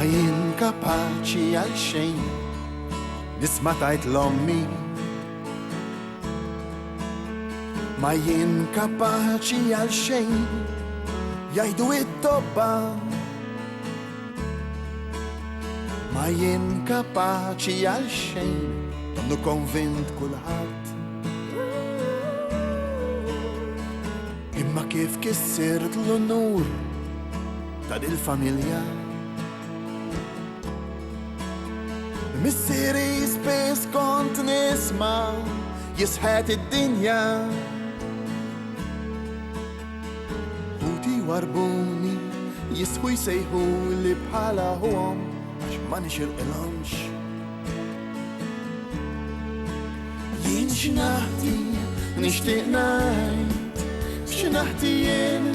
jien kapaċi għal xejn nisma' tajt l-ommi. Ma jien kapaċi għal xejn jgħidu it-tobba. Ma jien kapaċi għal xejn donnu konvint kulħadd. Imma kif kissirt l-onur ta' dil-familja. Missieri spess kont nisma' jisħet id-dinja. Uti warbuni jisħu jsejħu li bħala huwom għax ma nixilqilhomx. Jien x'naħti nixtieq ngħid x'naħti jien.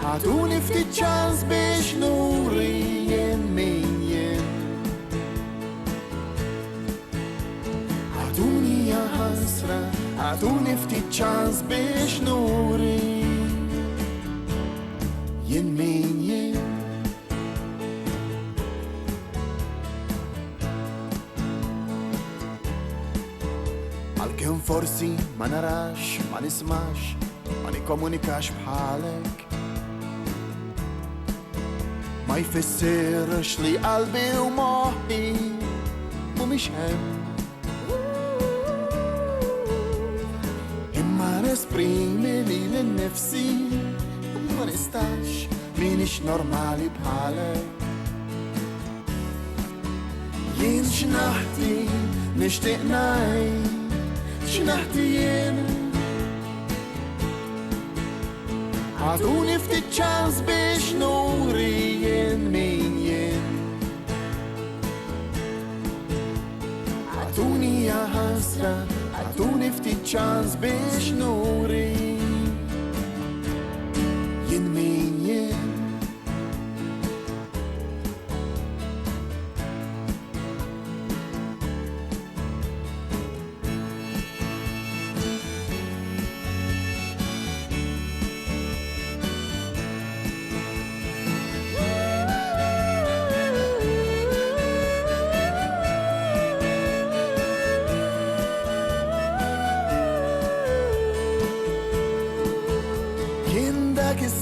Għaduni ftit ċans biex nuri jien min jien. Għaduni ħasra, għaduni ftit ċans biex nuri jien min jien. Għalkemm forsi ma narax, ma nismax, ma nikkomunikax bħalek. Ma jfissirx li qalbi u moħħi mhumiex hemm. Imma nesprimi li l-nifsi ma nistax minix normali bħalek. Jien x'naħti nixtieq ngħid x'naħti jien. Għaduni ftit ċans biex nuri jien min jien. Għaduni ħasra, għaduni ftit ċans biex nuri jien min jien.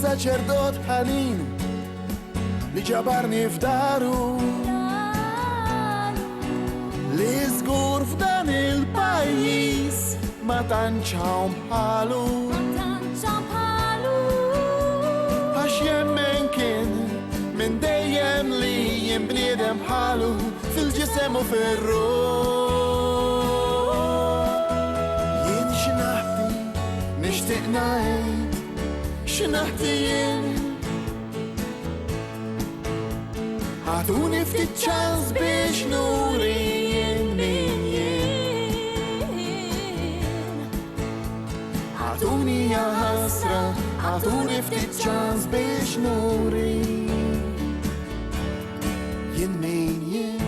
Saċerdot ħanin li ġabarni f'daru, li żgur f'dan il-pajjiż ma tantx hawn bħalu. Għax jemmen kien minn dejjem li jien bniedem bħalu fil-ġisem u fir-ruħ. Jien x'naħti nixtieq ngħid x'naħti jien. Għaduni ftit ċans biex nuri jien min jien. Għaduni ħasra, għaduni ftit ċans biex nuri jien min jien.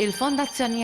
Il-Fondazzjoni